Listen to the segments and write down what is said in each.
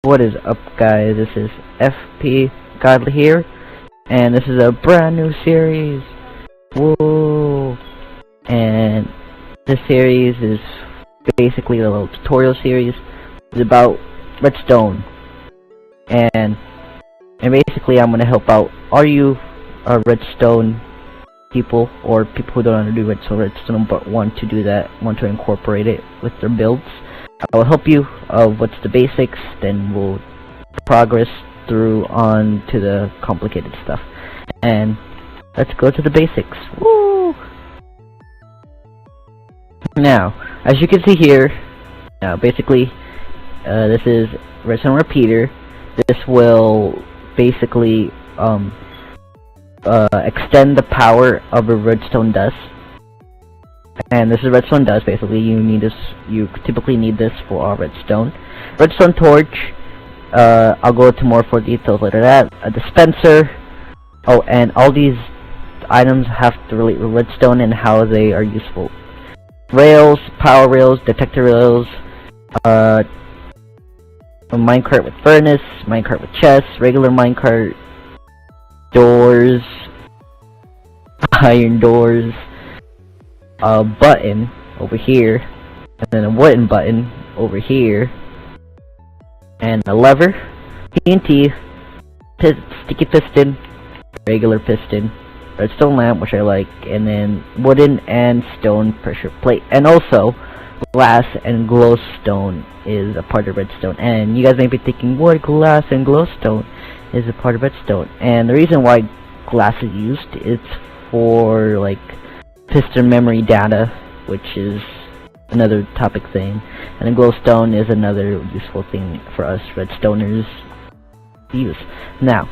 What is up, guys? This is FP Godly here, and this is a brand new series. Whoa! And this series is basically a little tutorial series. It's about Redstone, and basically I'm gonna help out all you Redstone people, or people who don't know how to do Redstone but want to do that, want to incorporate it with their builds. I will help you what's the basics, then we'll progress through on to the complicated stuff. And let's go to the basics. Woo! Now, as you can see here, basically this is Redstone repeater. This will basically extend the power of a redstone dust. And this is redstone dust. Basically, you typically need this for all redstone. Redstone torch. I'll go into more for details later. That a dispenser. Oh, and all these items have to relate with redstone and how they are useful. Rails, power rails, detector rails. A minecart with furnace, minecart with chest, regular minecart, doors, iron doors. A button over here, and then a wooden button over here, and a lever, TNT, sticky piston, regular piston, redstone lamp, which I like, and then wooden and stone pressure plate, and also glass and glowstone is a part of redstone. And you guys may be thinking, what glass and glowstone is a part of redstone? And the reason why glass is used is for like piston memory data, which is another topic thing, and a glowstone is another useful thing for us redstoners to use. Now,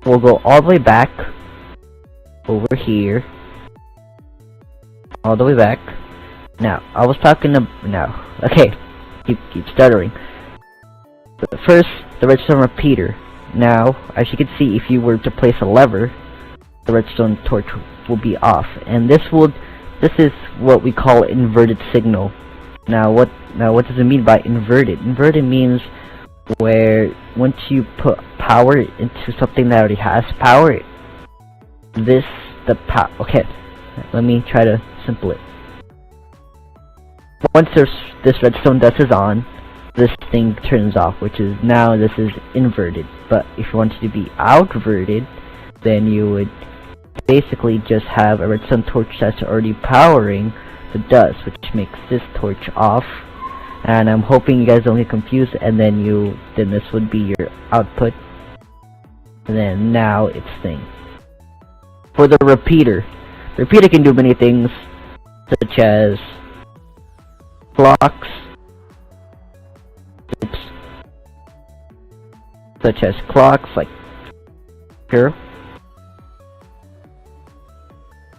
we'll go all the way back over here, all the way back. Now, I was talking to okay, keep stuttering. But first, the redstone repeater. Now, as you can see, if you were to place a lever, the redstone torch will be off, and this is what we call inverted signal. Now what does it mean by inverted? Inverted means where once you put power into something that already has power, okay, let me try to simple it. Once this redstone dust is on, this thing turns off, which is now this is inverted. But if you want it to be outverted, then you would basically just have a redstone torch that's already powering the dust, which makes this torch off. And I'm hoping you guys don't get confused, and then this would be your output, and then now it's thing. For the repeater can do many things, such as clocks, like here.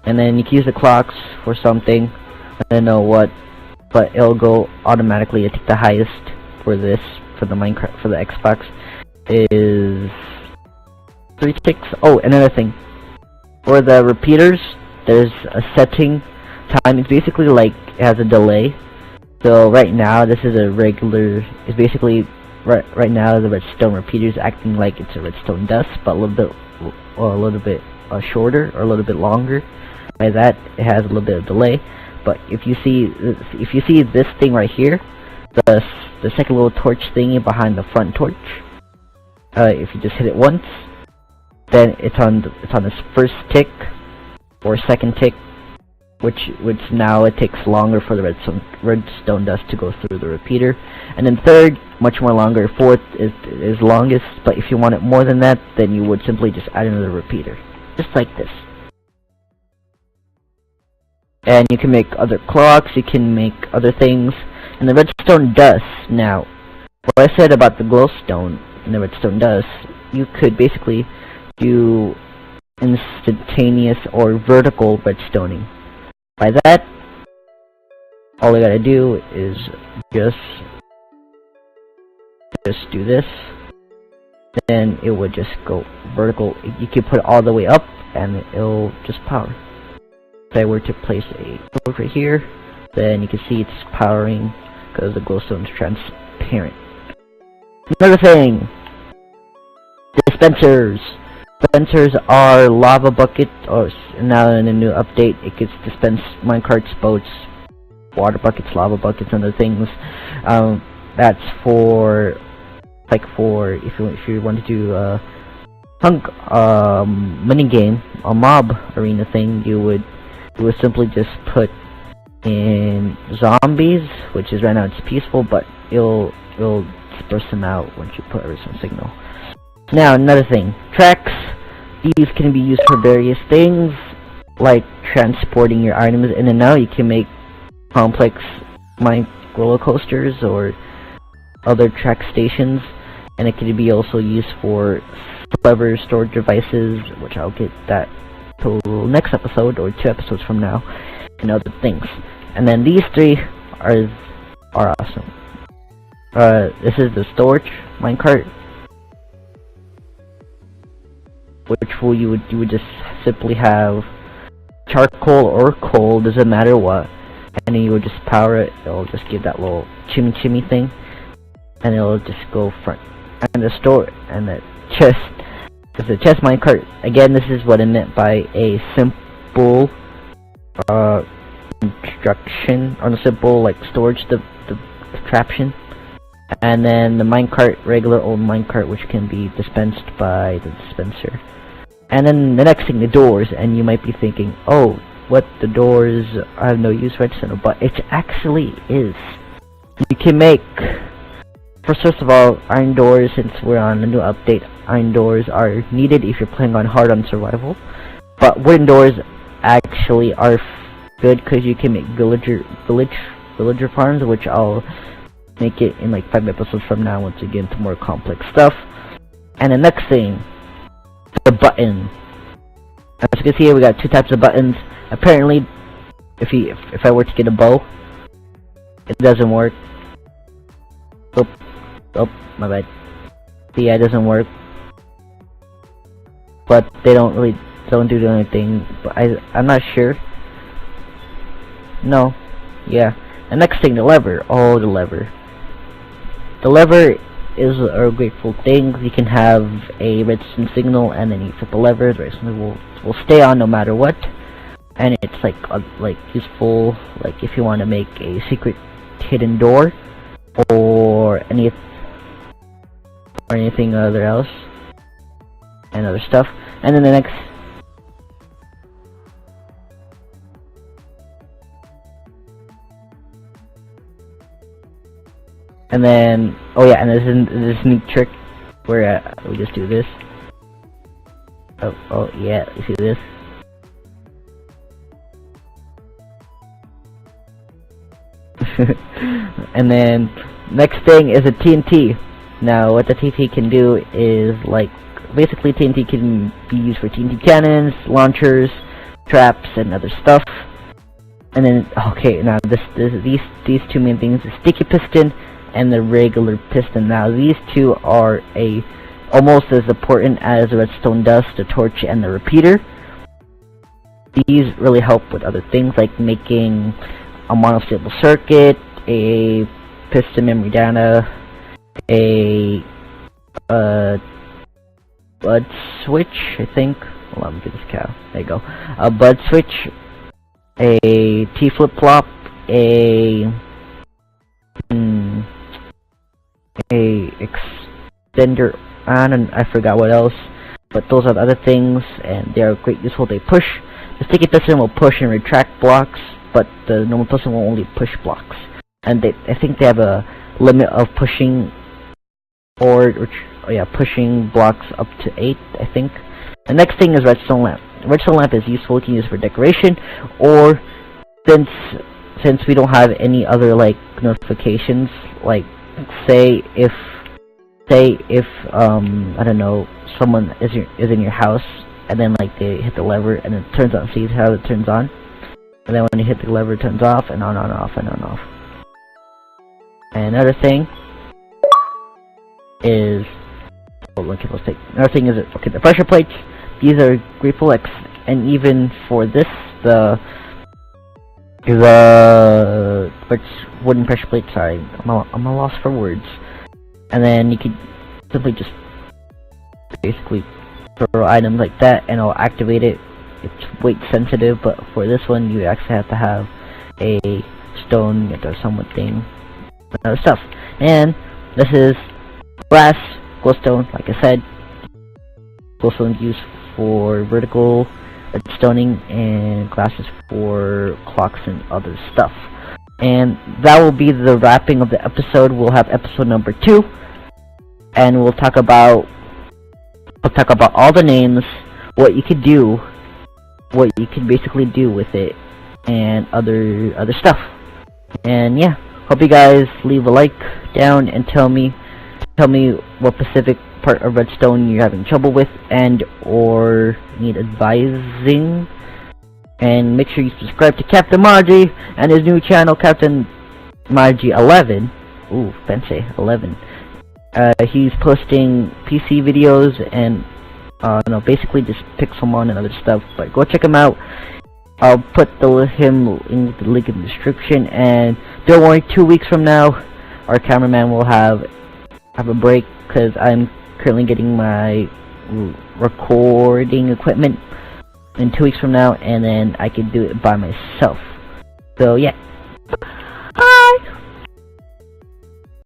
And then you can use the clocks for something. I don't know what, but it'll go automatically. I think the highest for this, for the Minecraft, for the Xbox, is 3 ticks. Oh, another thing. For the repeaters, there's a setting time. It's basically like it has a delay. So right now, this is a regular. It's basically right now the redstone repeater is acting like it's a redstone dust, but a little bit shorter or a little bit longer. By that, it has a little bit of delay. But if you see this thing right here, the second little torch thingy behind the front torch, if you just hit it once, then it's on this first tick or second tick, which now it takes longer for the redstone dust to go through the repeater. And then third, much more longer. Fourth is longest. But if you want it more than that, then you would simply just add another repeater, just like this. And you can make other clocks, you can make other things. And the redstone dust, now, what I said about the glowstone and the redstone dust, you could basically do instantaneous or vertical redstoning. By that, all you gotta do is just do this, then it would just go vertical. You can put it all the way up and it'll just power. If I were to place a torch right here, then you can see it's powering because the glowstone is transparent. Another thing, dispensers. Dispensers are lava bucket, or now in a new update, it gets dispensed minecarts, boats, water buckets, lava buckets, and other things. That's for, like, for if you want to do a mini game, a mob arena thing, you would simply just put in zombies, which is right now it's peaceful, but it'll disperse them out once you put a redstone signal. Now another thing, tracks. These can be used for various things, like transporting your items in and out. You can make complex mine roller coasters or other track stations, and it can be also used for clever storage devices, which I'll get that to next episode or 2 episodes from now, and other things. And then these 3 are awesome. This is the storage minecart, which you would just simply have charcoal or coal, doesn't matter what, and then you would just power it. It'll just give that little chimmy thing, and it'll just go front. And the store and the chest is the chest minecart. Again, this is what I meant by a simple construction, on a simple like storage the contraption. And then the minecart, regular old minecart, which can be dispensed by the dispenser. And then the next thing, the doors. And you might be thinking, oh, what, the doors I have no use for redstone, but it actually is. You can make, first of all, iron doors. Since we're on a new update, iron doors are needed if you're playing on hard on survival. But wooden doors actually are good because you can make villager farms, which I'll make it in like 5 episodes from now once we get into more complex stuff. And the next thing, the button. As you can see here, we got 2 types of buttons. Apparently, if I were to get a bow, it doesn't work. Oh, my bad. Yeah, it doesn't work. But they don't do anything. But I'm not sure. No. Yeah. The next thing, the lever. Oh, the lever. The lever is a grateful thing. You can have a redstone signal, and then you flip the lever. The redstone will stay on no matter what. And it's like useful, like if you want to make a secret hidden door or anything other else and other stuff. And then the next. And then, oh yeah, and there's a sneak trick where we just do this. Oh yeah, you see this? And then, next thing is a TNT. Now, what the TNT can do is, like, basically TNT can be used for TNT cannons, launchers, traps, and other stuff. And then, okay, now these 2 main things, the sticky piston and the regular piston. Now these 2 are almost as important as redstone dust, the torch, and the repeater. These really help with other things like making a monostable circuit, a piston memory data, a bud switch, I think. Hold on, let me get this cow. There you go. A bud switch, a T flip flop, a extender, and I forgot what else, but those are the other things, and they are great useful. They push. The sticky piston will push and retract blocks, but the normal piston will only push blocks. And I think they have a limit of pushing, pushing blocks up to 8, I think. The next thing is redstone lamp. Redstone lamp is useful. You can use it for decoration, or since we don't have any other like notifications, like say if I don't know, someone is in your house, and then like they hit the lever and it turns on. See how it turns on, and then when you hit the lever, it turns off and on, off, and on, off. And another thing is, another thing is the pressure plates. These are grateful, and even for this, the wooden pressure plate. Sorry, I'm a loss for words. and then you could simply just basically throw items like that and it'll activate it. It's weight sensitive, but for this one you actually have to have a stone, you have to have someone thing, and other stuff. And this is glass, glowstone, like I said. Glowstone is used for vertical redstoning, and glass is for clocks and other stuff. And that will be the wrapping of the episode. We'll have episode number 2, and we'll talk about all the names, what you could do, what you can basically do with it, and other stuff. And yeah, hope you guys leave a like down and tell me what specific part of redstone you're having trouble with and or need advising. And make sure you subscribe to Captain Margie and his new channel, Captain Margie 11. Ooh, fancy 11. He's posting PC videos and basically just Pixelmon and other stuff. But go check him out. I'll put the link in the description. And don't worry, 2 weeks from now, our cameraman will have a break because I'm currently getting my recording equipment in 2 weeks from now, and then I can do it by myself. So yeah.